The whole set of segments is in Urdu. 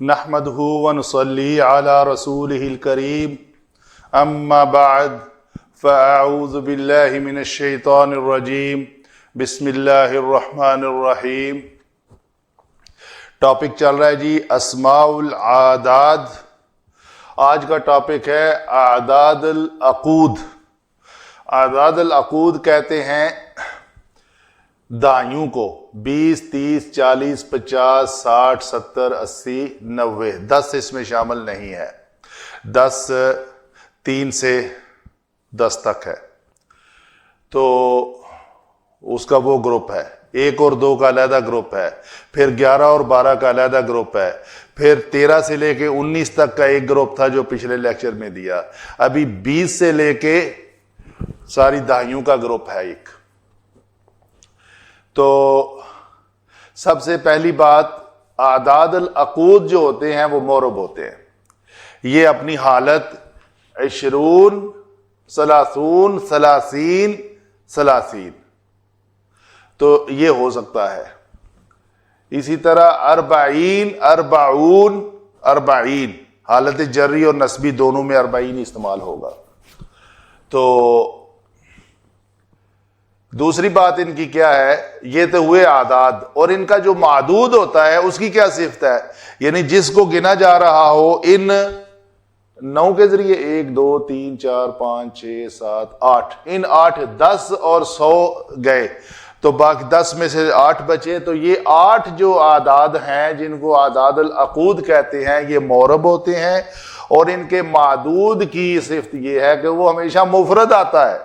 نحمده ونصلي على رسوله الكريم اما بعد فاعوذ بالله من الشیطان الرجیم بسم اللہ الرحمن الرحیم۔ ٹاپک چل رہا ہے جی اسماء العاداد۔ آج کا ٹاپک ہے اعداد العقود۔ اعداد العقود کہتے ہیں دہائیوں کو، 20 30 40 50 60 70 80 90۔ 10 اس میں شامل نہیں ہے، 10 3 سے 10 تک ہے تو اس کا وہ گروپ ہے۔ 1 اور 2 کا علیحدہ گروپ ہے، پھر 11 اور 12 کا علیحدہ گروپ ہے، پھر 13 سے لے کے 19 تک کا ایک گروپ تھا جو پچھلے لیکچر میں دیا، ابھی 20 سے لے کے ساری دہائیوں کا گروپ ہے ایک۔ تو سب سے پہلی بات، اعداد العقود جو ہوتے ہیں وہ مورب ہوتے ہیں۔ یہ اپنی حالت 20 30 30 30 تو یہ ہو سکتا ہے۔ اسی طرح 40 40 40 حالت جری اور نسبی دونوں میں 40 استعمال ہوگا۔ تو دوسری بات ان کی کیا ہے، یہ تو ہوئے اعداد، اور ان کا جو معدود ہوتا ہے اس کی کیا صفت ہے، یعنی جس کو گنا جا رہا ہو ان 9 کے ذریعے 1 2 3 4 5 6 7 8، ان 8 10 اور 100 گئے تو باقی 10 میں سے 8 بچے، تو یہ 8 جو اعداد ہیں جن کو اعداد العقود کہتے ہیں یہ مورب ہوتے ہیں، اور ان کے معدود کی صفت یہ ہے کہ وہ ہمیشہ مفرد آتا ہے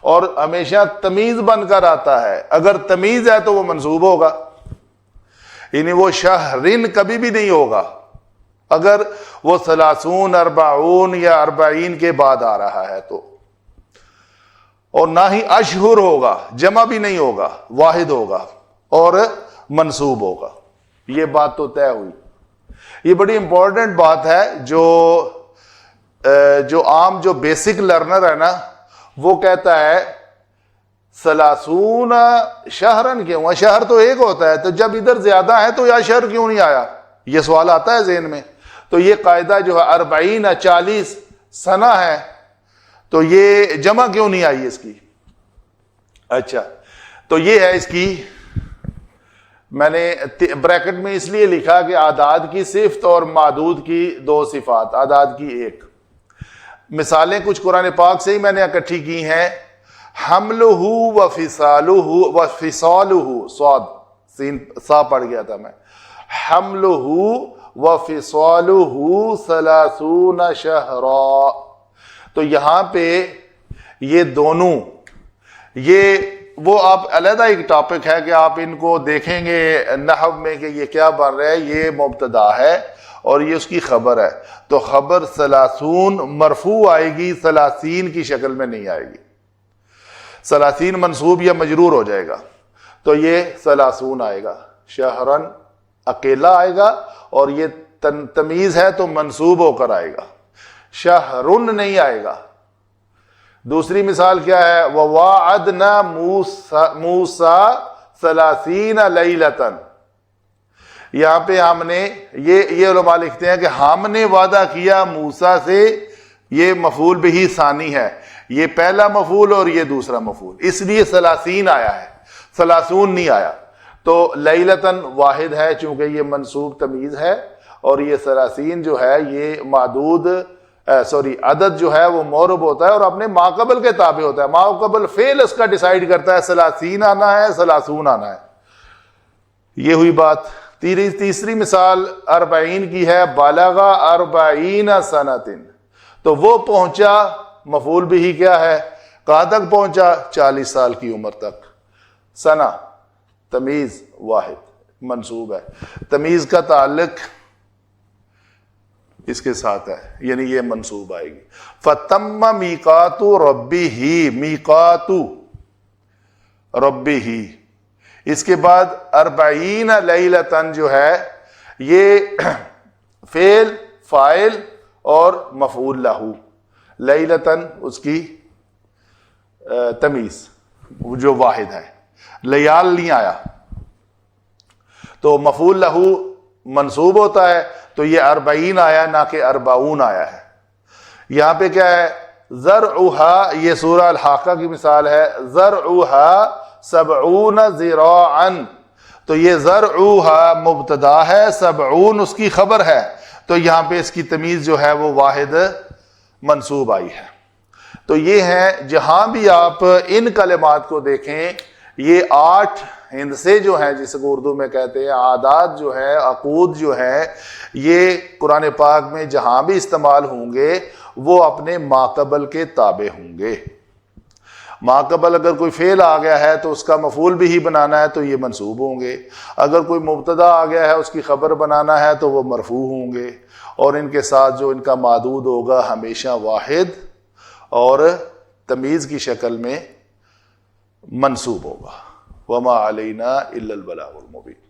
اور ہمیشہ تمیز بن کر آتا ہے۔ اگر تمیز ہے تو وہ منصوب ہوگا، یعنی وہ شہرن کبھی بھی نہیں ہوگا اگر وہ 30 40 یا 40 کے بعد آ رہا ہے تو، اور نہ ہی اشہر ہوگا، جمع بھی نہیں ہوگا، واحد ہوگا اور منصوب ہوگا۔ یہ بات تو طے ہوئی۔ یہ بڑی امپورٹنٹ بات ہے، جو عام جو بیسک لرنر ہے نا وہ کہتا ہے 30 شہرن کیوں ہے، شہر تو ایک ہوتا ہے، تو جب ادھر زیادہ ہے تو یا شہر کیوں نہیں آیا، یہ سوال آتا ہے ذہن میں۔ تو یہ قاعدہ جو ہے 40 40 سنہ ہے، تو یہ جمع کیوں نہیں آئی اس کی؟ اچھا، تو یہ ہے اس کی، میں نے بریکٹ میں اس لیے لکھا کہ اعداد کی صفت اور معدود کی 2 صفات، اعداد کی 1۔ مثالیں کچھ قرآن پاک سے ہی میں نے اکٹھی کی ہیں۔ حملہ و فصالہ و فصالہ، صاد سین سا پڑھ گیا تھا میں، حملہ و فصالہ 30 شہرا، تو یہاں پہ یہ دونوں، یہ وہ آپ علیحدہ ایک ٹاپک ہے کہ آپ ان کو دیکھیں گے نحو میں کہ یہ کیا بن رہا ہے۔ یہ مبتدا ہے اور یہ اس کی خبر ہے، تو خبر 30 مرفوع آئے گی، 30 کی شکل میں نہیں آئے گی، 30 منصوب یا مجرور ہو جائے گا، تو یہ 30 آئے گا، شہرن اکیلا آئے گا، اور یہ تمیز ہے تو منصوب ہو کر آئے گا، شہرن نہیں آئے گا۔ دوسری مثال کیا ہے، وَوَاعَدْنَا مُوسَىٰ 30 لَيْلَةً، یہاں پہ ہم نے یہ علماء لکھتے ہیں کہ ہم نے وعدہ کیا موسیٰ سے، یہ مفعول بہ ثانی ہے، یہ پہلا مفعول اور یہ دوسرا مفعول، اس لیے 30 آیا ہے، 30 نہیں آیا۔ تو لیلتن واحد ہے چونکہ یہ منصوب تمیز ہے، اور یہ 30 جو ہے یہ معدود عدد جو ہے وہ مورب ہوتا ہے اور اپنے ماقبل کے تابع ہوتا ہے، ماقبل فعل اس کا ڈیسائیڈ کرتا ہے 30 آنا ہے 30 آنا ہے۔ یہ ہوئی بات۔ تیسری مثال 40 کی ہے، بالغ 40 سنۃ، تو وہ پہنچا، مفعول بھی کیا ہے، کہاں تک پہنچا، 40 سال کی عمر تک۔ سنہ تمیز واحد منصوب ہے، تمیز کا تعلق اس کے ساتھ ہے، یعنی یہ منصوب آئے گی۔ فتم میقات ربہ، میقات ربہ، اس کے بعد 40 لیلتن جو ہے یہ فعل فاعل اور مفعول لہو، لیلتن اس کی تمیز جو واحد ہے، لیال نہیں آیا، تو مفعول لہو منصوب ہوتا ہے تو یہ 40 آیا نہ کہ 40 آیا ہے. یہاں پہ کیا ہے؟ زرعها، یہ سورہ الحاقہ کی مثال ہے. زرعها 70 ذراعا، تو یہ زرعها مبتدا ہے، 70 اس کی خبر ہے، تو یہاں پہ اس کی تمیز جو ہے وہ واحد منصوب آئی ہے. تو یہ ہیں، جہاں بھی آپ ان کلمات کو دیکھیں، یہ 8 ہندسے جو ہیں جس کو اردو میں کہتے ہیں، عادات جو ہے، عقود جو ہے، یہ قرآن پاک میں جہاں بھی استعمال ہوں گے وہ اپنے ماقبل کے تابع ہوں گے. ماقبل اگر کوئی فعل آ گیا ہے تو اس کا مفعول بھی ہی بنانا ہے تو یہ منصوب ہوں گے. اگر کوئی مبتدا آ گیا ہے اس کی خبر بنانا ہے تو وہ مرفوع ہوں گے. اور ان کے ساتھ جو ان کا معدود ہوگا ہمیشہ واحد اور تمیز کی شکل میں منصوب ہوگا. وما علینا الا البلاغ المبین.